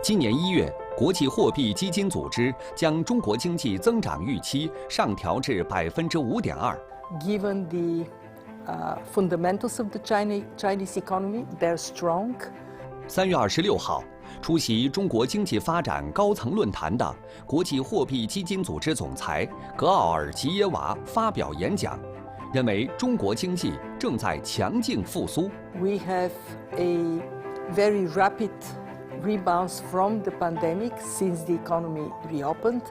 今年1月，国际货币基金组织将中国经济增长预期上调至5.2%。Given the fundamentals of the Chinese economy, they're strong. 3月26号，出席中国经济发展高层论坛的国际货币基金组织总裁格奥尔基耶娃发表演讲，认为中国经济正在强劲复苏。We have a very rapid rebounds from the pandemic since the economy reopened.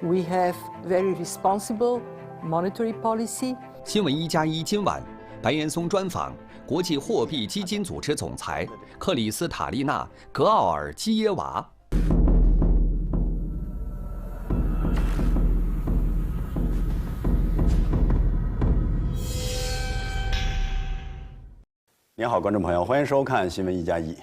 We have very responsible monetary policy. 新闻1+1今晚，白岩松专访国际货币基金组织总裁克里斯塔利娜·格奥尔基耶娃。您好，观众朋友，欢迎收看新闻1+1。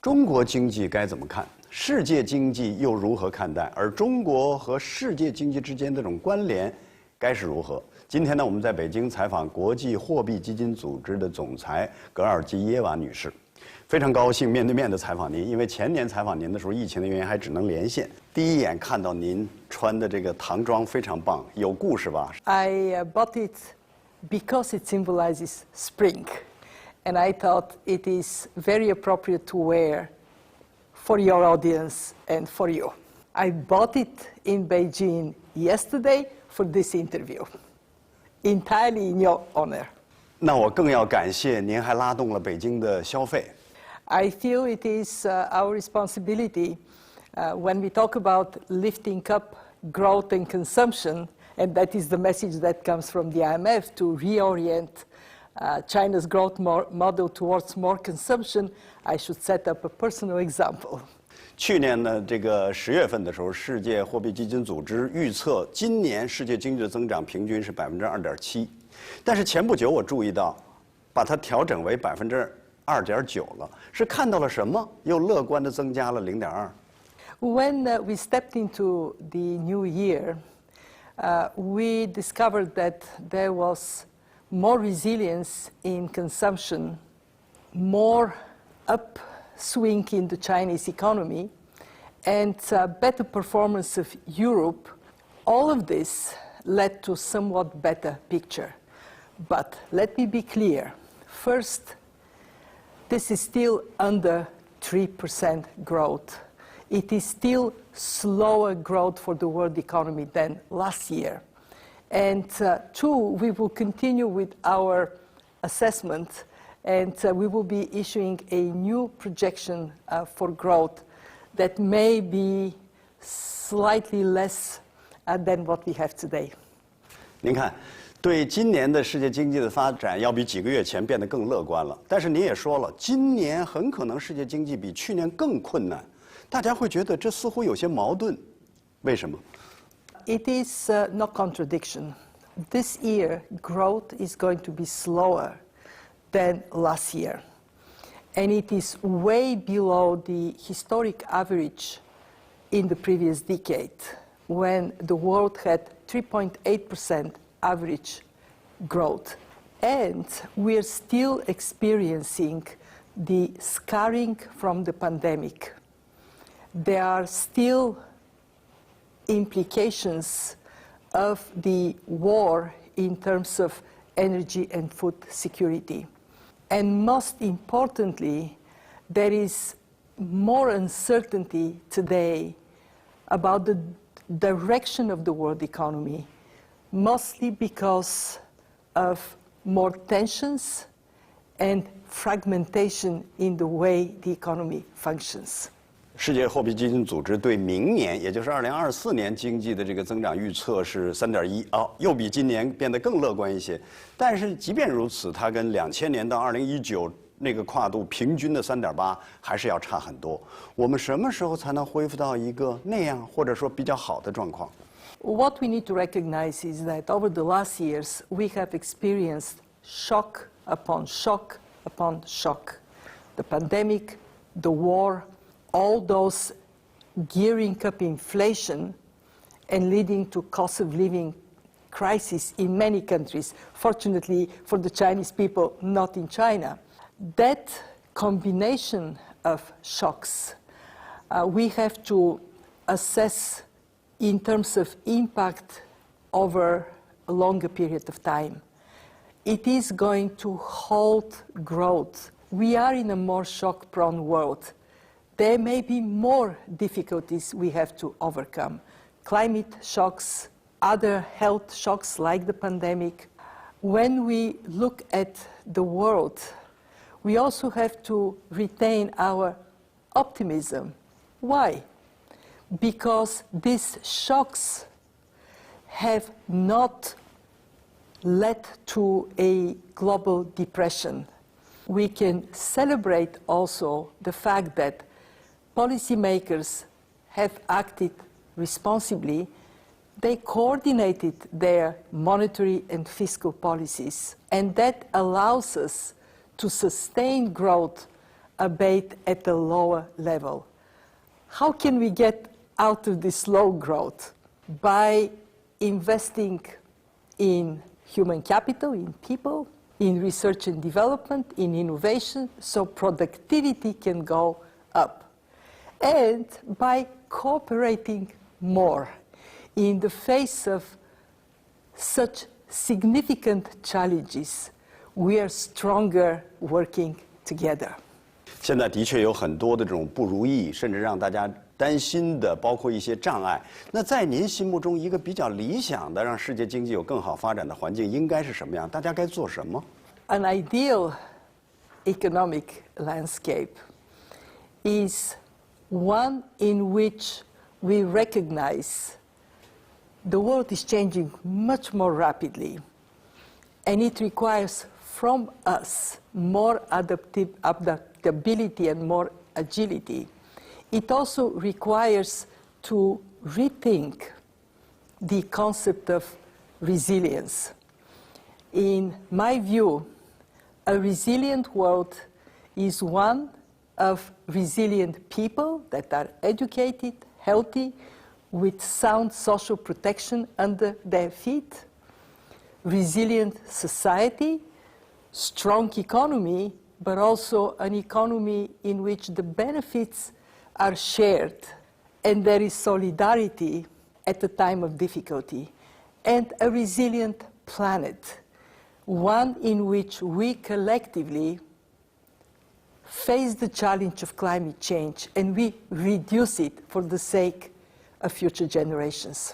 中国经济该怎么看？世界经济又如何看待？而中国和世界经济之间这种关联该是如何？今天呢，我们在北京采访国际货币基金组织的总裁格尔基耶娃女士，非常高兴面对面的采访您，因为前年采访您的时候，疫情的原因还只能连线。第一眼看到您穿的这个唐装非常棒，有故事吧 I bought it because it symbolizes spring. And I thought it is very appropriate to wear for your audience and for you. I bought it in Beijing yesterday for this interview, entirely in your honor. 那我更要感谢您还拉动了北京的消费。I feel it is our responsibility when we talk about lifting up growth and consumption, and that is the message that comes from the IMF, to reorient China's growth model towards more consumption. I should set up a personal example. 去年呢，这个10月份的时候，世界货币基金组织预测今年世界经济的增长平均是2.7%，但是前不久我注意到，把它调整为2.9%了，是看到了什么？又乐观的增加了0.2%。When we stepped into the new year, we discovered that there was more resilience in consumption, more upswing in the Chinese economy, and better performance of Europe. All of this led to a somewhat better picture. But let me be clear. First, this is still under 3% growth. It is still slower growth for the world economy than last year. And two, we will continue with our assessment, and we will be issuing a new projection for growth that may be slightly less than what we have today. 您看，对今年的世界经济的发展要比几个月前变得更乐观了。但是您也说了，今年很可能世界经济比去年更困难，大家会觉得这似乎有些矛盾，为什么？ It is no contradiction. This year, growth is going to be slower than last year. And it is way below the historic average in the previous decade, when the world had 3.8% average growth. And we're still experiencing the scarring from the pandemic. There are still implications of the war in terms of energy and food security. And most importantly, there is more uncertainty today about the direction of the world economy, mostly because of more tensions and fragmentation in the way the economy functions. 世界货币基金组织对明年，也就是2024年经济的这个增长预测是3.1%，又比今年变得更乐观一些。但是即便如此，它跟2000年到2019那个跨度平均的3.8还是要差很多。我们什么时候才能恢复到一个那样或者说比较好的状况？ What we need to recognize is that over the last years, we have experienced shock upon shock upon shock. The pandemic, the war, all those gearing up inflation and leading to cost of living crisis in many countries. Fortunately for the Chinese people, not in China. That combination of shocks we have to assess in terms of impact over a longer period of time. It is going to halt growth. We are in a more shock-prone world. There may be more difficulties we have to overcome. Climate shocks, other health shocks like the pandemic. When we look at the world, we also have to retain our optimism. Why? Because these shocks have not led to a global depression. We can celebrate also the fact that policymakers have acted responsibly. They coordinated their monetary and fiscal policies, and that allows us to sustain growth, albeit at a lower level. How can we get out of this low growth? By investing in human capital, in people, in research and development, in innovation, so productivity can go up. And by cooperating more in the face of such significant challenges, we are stronger working together. 现在的确有很多的这种不如意，甚至让大家担心的，包括一些障碍。那在您心目中，一个比较理想的让世界经济有更好发展的环境应该是什么样？大家该做什么？ An ideal economic landscape is one in which we recognize the world is changing much more rapidly, and it requires from us more adaptability and more agility. It also requires to rethink the concept of resilience. In my view, a resilient world is one of resilient people that are educated, healthy, with sound social protection under their feet, resilient society, strong economy, but also an economy in which the benefits are shared and there is solidarity at a time of difficulty, and a resilient planet, one in which we collectively face the challenge of climate change and we reduce it for the sake of future generations.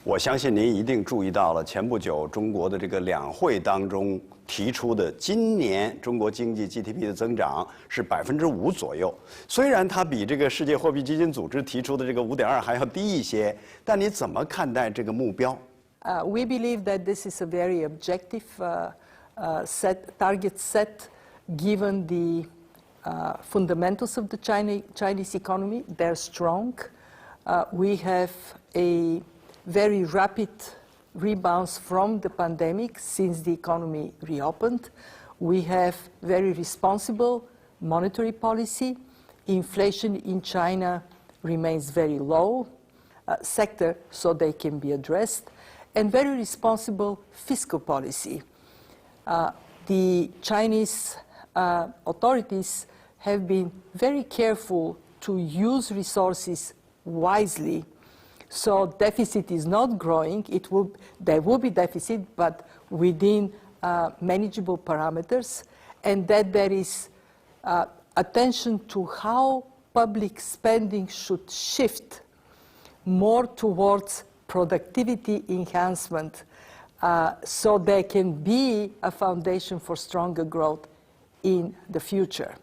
我相信您一定注意到了，前不久中国的这个两会当中提出的，今年中国经济 GDP 的增长是5%左右。虽然它比这个世界货币基金组织提出的这个5.2还要低一些，但你怎么看待这个目标？ We believe that this is a very objective target set, given the fundamentals of the Chinese economy. They're strong. We have a very rapid rebounds from the pandemic since the economy reopened. We have very responsible monetary policy. Inflation in China remains very low sector, so they can be addressed, and very responsible fiscal policy. The Chinese authorities have been very careful to use resources wisely. So deficit is not growing. There will be deficit, but within manageable parameters, and that there is attention to how public spending should shift more towards productivity enhancement, so there can be a foundation for stronger growth in the future.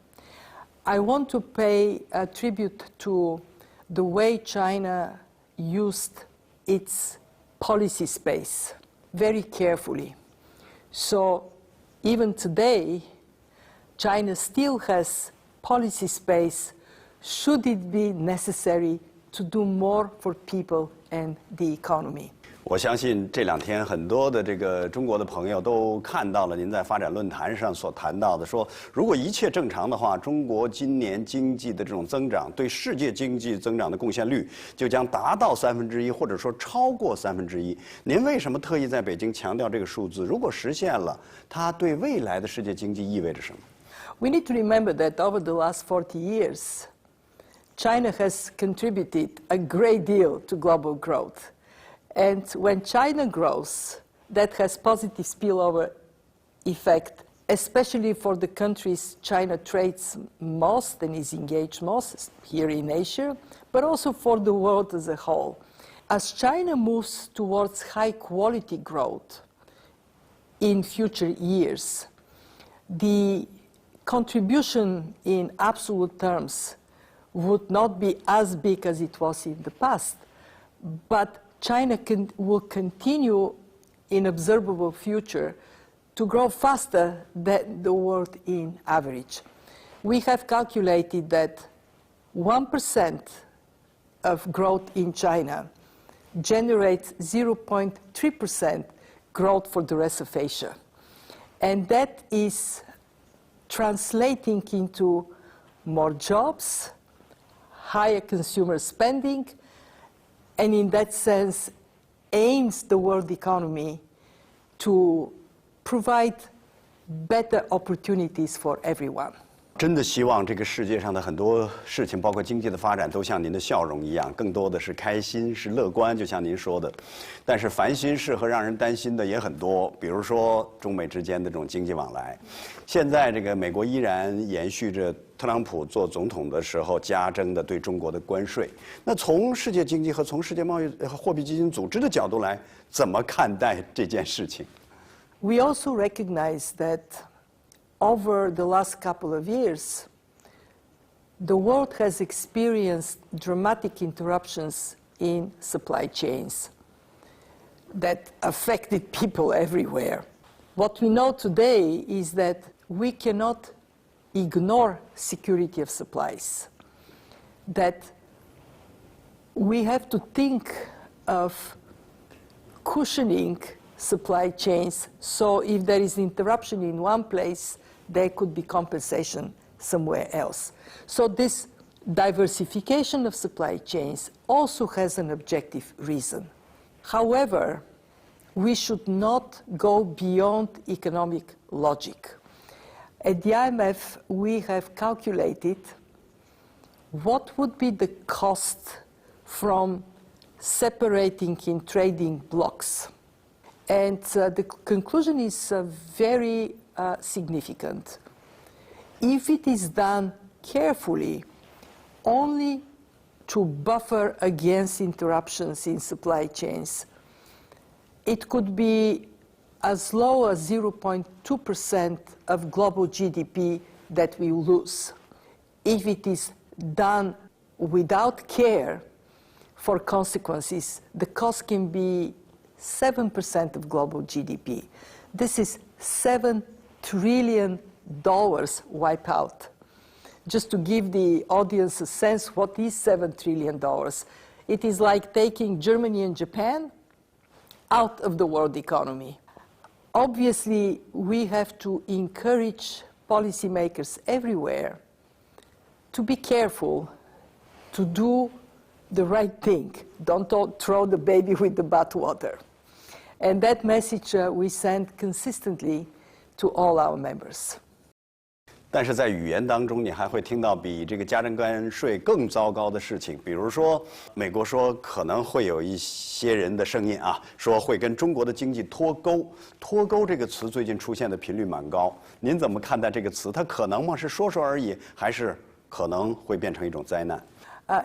I want to pay tribute to the way China used its policy space very carefully. So even today, China still has policy space should it be necessary to do more for people and the economy. 我相信这两天很多的这个中国的朋友都看到了您在发展论坛上所谈到的，说如果一切正常的话，中国今年经济的这种增长对世界经济增长的贡献率就将达到1/3，或者说超过1/3。您为什么特意在北京强调这个数字？如果实现了，它对未来的世界经济意味着什么？ We need to remember that over the last 40 years, China has contributed a great deal to global growth. And when China grows, that has positive spillover effect, especially for the countries China trades most and is engaged most here in Asia, but also for the world as a whole. As China moves towards high-quality growth in future years, the contribution in absolute terms would not be as big as it was in the past, but China will continue in observable future to grow faster than the world in average. We have calculated that 1% of growth in China generates 0.3% growth for the rest of Asia. And that is translating into more jobs, higher consumer spending, and in that sense aims the world economy to provide better opportunities for everyone. 真的希望这个世界上的很多事情，包括经济的发展，都像您的笑容一样，更多的是开心，是乐观，就像您说的。但是烦心事和让人担心的也很多，比如说中美之间的这种经济往来。现在这个美国依然延续着特朗普做总统的时候加征的对中国的关税。那从世界经济和从世界贸易和货币基金组织的角度来，怎么看待这件事情？ We also recognize that over the last couple of years, the world has experienced dramatic interruptions in supply chains that affected people everywhere. What we know today is that we cannot ignore security of supplies, that we have to think of cushioning supply chains, so if there is interruption in one place, there could be compensation somewhere else. So this diversification of supply chains also has an objective reason. However, we should not go beyond economic logic. At the IMF, we have calculated what would be the cost from separating in trading blocks. And the conclusion is very significant. If it is done carefully, only to buffer against interruptions in supply chains, it could be as low as 0.2% of global GDP that we lose. If it is done without care for consequences, the cost can be 7% of global GDP. This is $7 trillion wiped out. Just to give the audience a sense, what is $7 trillion? It is like taking Germany and Japan out of the world economy. Obviously, we have to encourage policymakers everywhere to be careful, to do the right thing. Don't throw the baby with the bathwater. And that message we send consistently to all our members. 但是在语言当中，你还会听到比这个加征关税更糟糕的事情，比如说，美国说可能会有一些人的声音啊，说会跟中国的经济脱钩。脱钩这个词最近出现的频率蛮高，您怎么看待这个词？它可能吗？是说说而已，还是可能会变成一种灾难？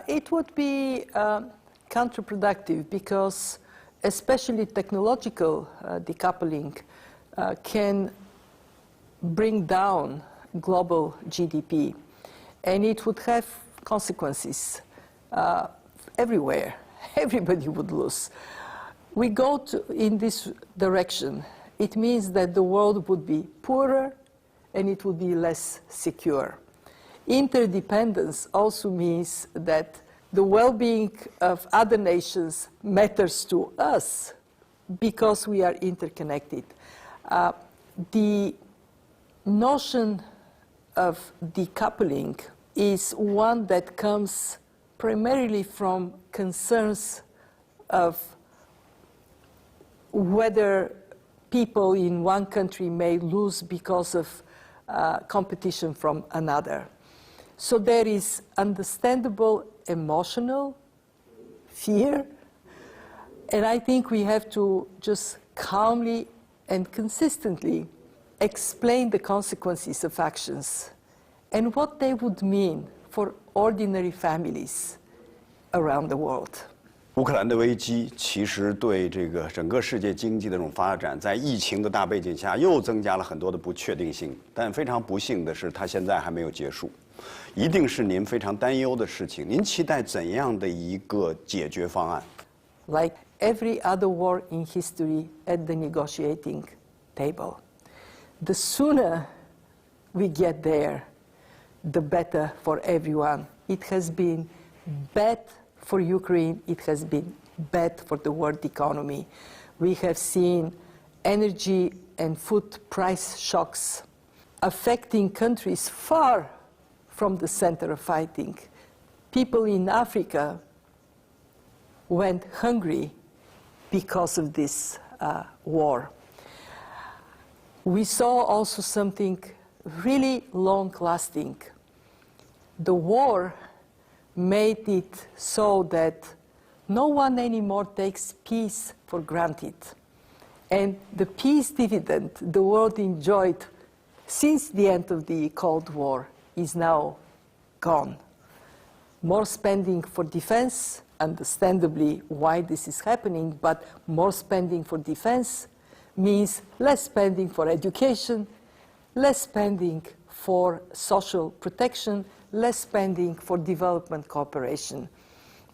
It would be counterproductive because especially technological decoupling can bring down global GDP, and it would have consequences everywhere. Everybody would lose. We go in this direction. It means that the world would be poorer and it would be less secure. Interdependence also means that the well-being of other nations matters to us because we are interconnected. The notion of decoupling is one that comes primarily from concerns of whether people in one country may lose because of competition from another. So there is understandable emotional fear, and I think we have to just calmly and consistently explain the consequences of actions and what they would mean for ordinary families around the world. 乌克兰的危机其实对这个整个世界经济的这种发展，在疫情的大背景下，又增加了很多的不确定性。但非常不幸的是，它现在还没有结束，一定是您非常担忧的事情。您期待怎样的一个解决方案？ Like every other war in history at the negotiating table. The sooner we get there, the better for everyone. It has been bad for Ukraine, it has been bad for the world economy. We have seen energy and food price shocks affecting countries far from the center of fighting. People in Africa went hungry because of this war. We saw also something really long-lasting. The war made it so that no one anymore takes peace for granted. And the peace dividend the world enjoyed since the end of the Cold War is now gone. More spending for defense, understandably why this is happening, but more spending for defense means less spending for education, less spending for social protection, less spending for development cooperation.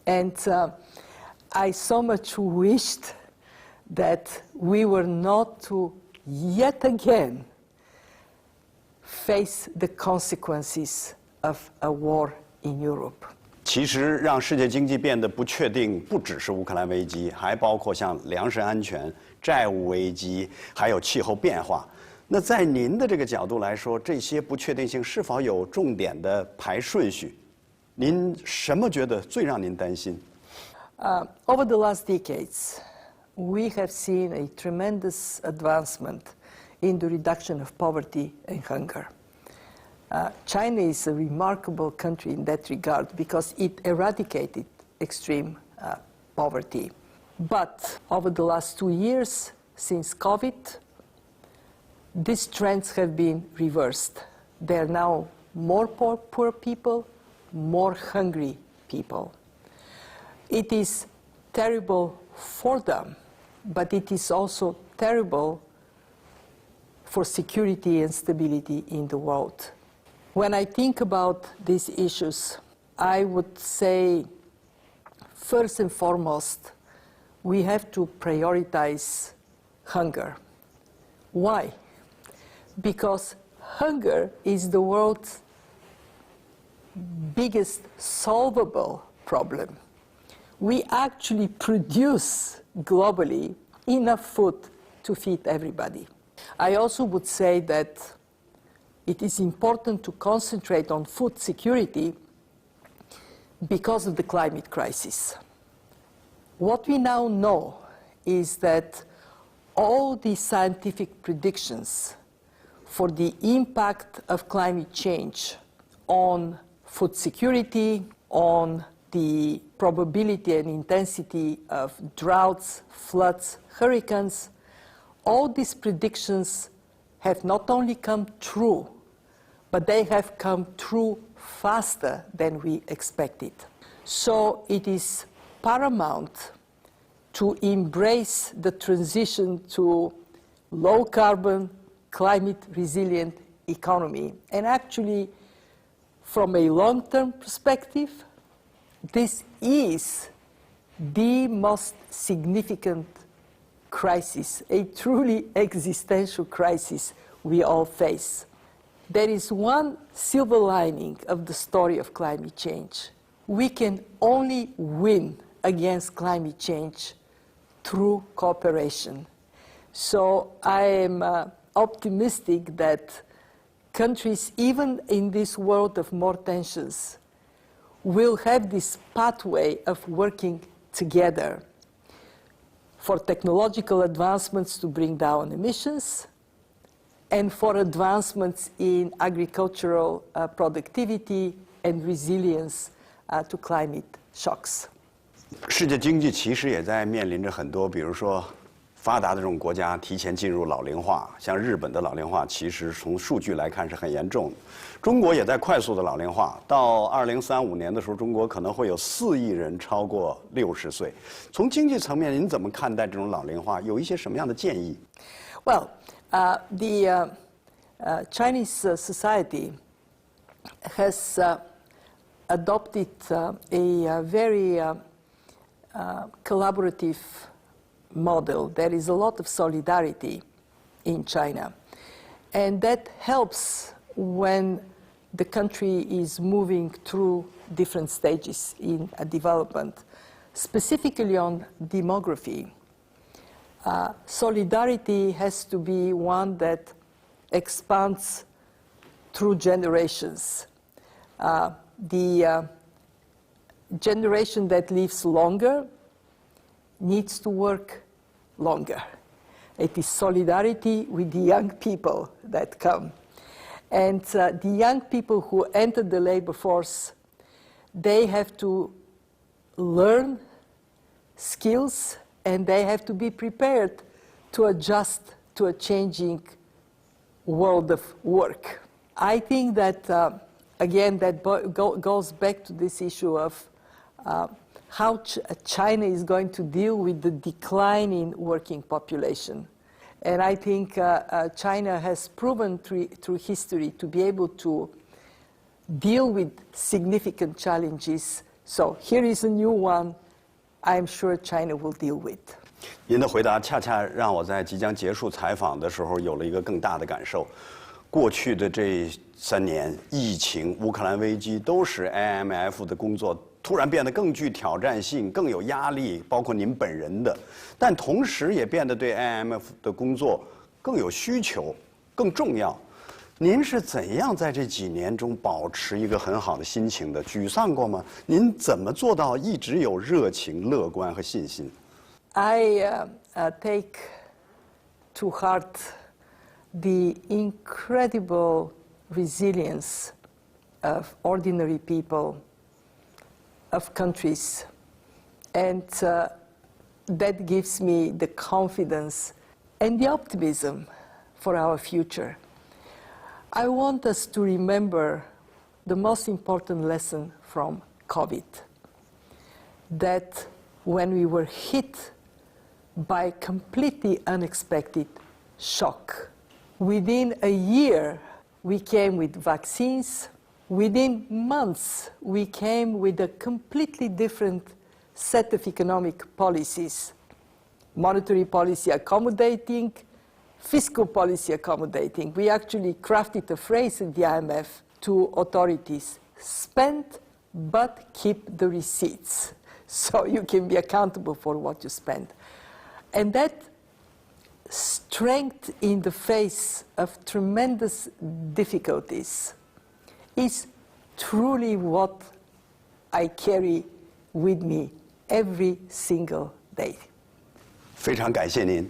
And I so much wished that we were not to yet again face the consequences of a war in Europe. 其实，让世界经济变得不确定，不只是乌克兰危机，还包括像粮食安全、债务危机，还有气候变化。那在您的这个角度来说，这些不确定性是否有重点的排顺序？您什么觉得最让您担心？ Over the last decades, we have seen a tremendous advancement in the reduction of poverty and hunger. China is a remarkable country in that regard because it eradicated extreme poverty. But over the last 2 years, since COVID, these trends have been reversed. There are now more poor people, more hungry people. It is terrible for them, but it is also terrible for security and stability in the world. When I think about these issues, I would say, first and foremost, we have to prioritize hunger. Why? Because hunger is the world's biggest solvable problem. We actually produce globally enough food to feed everybody. I also would say that it is important to concentrate on food security because of the climate crisis. What we now know is that all the scientific predictions for the impact of climate change on food security, on the probability and intensity of droughts, floods, hurricanes, all these predictions have not only come true, but they have come true faster than we expected. So it is paramount to embrace the transition to low carbon, climate resilient economy. And actually, from a long-term perspective, this is the most significant crisis, a truly existential crisis we all face. There is one silver lining of the story of climate change. We can only win against climate change through cooperation. So I am optimistic that countries, even in this world of more tensions, will have this pathway of working together for technological advancements to bring down emissions and for advancements in agricultural productivity and resilience to climate shocks. 世界经济其实也在面临着很多，比如说发达的这种国家提前进入老龄化，像日本的老龄化其实从数据来看是很严重的。中国也在快速的老龄化，到2035年的时候，中国可能会有4亿人超过60岁。从经济层面，您怎么看待这种老龄化？有一些什么样的建议？ Well, the Chinese society has adopted a very collaborative model. There is a lot of solidarity in China, and that helps when the country is moving through different stages in development, specifically on demography. Solidarity has to be one that expands through generations. The generation that lives longer needs to work longer. It is solidarity with the young people that come. And the young people who enter the labor force, they have to learn skills and they have to be prepared to adjust to a changing world of work. I think that, again, that goes back to this issue of how China is going to deal with the decline in working population. And I think China has proven through history to be able to deal with significant challenges. So here is a new one I'm sure China will deal with. 您的回答恰恰让我在即将结束采访的时候有了一个更大的感受。过去的这3年，疫情、乌克兰危机都使 IMF 的工作突然变得更具挑战性、更有压力，包括您本人的。但同时也变得对 IMF 的工作更有需求、更重要。您是怎样在这几年中保持一个很好的心情的？沮丧过吗？您怎么做到一直有热情、乐观和信心？ I take to heart the incredible resilience of ordinary people, of countries, and that gives me the confidence and the optimism for our future. I want us to remember the most important lesson from COVID, that when we were hit by completely unexpected shock, within a year we came with vaccines. Within months, we came with a completely different set of economic policies. Monetary policy accommodating, fiscal policy accommodating. We actually crafted a phrase in the IMF to authorities: spend but keep the receipts, so you can be accountable for what you spend. And that strength in the face of tremendous difficulties is truly what I carry with me every single day. 非常感谢您。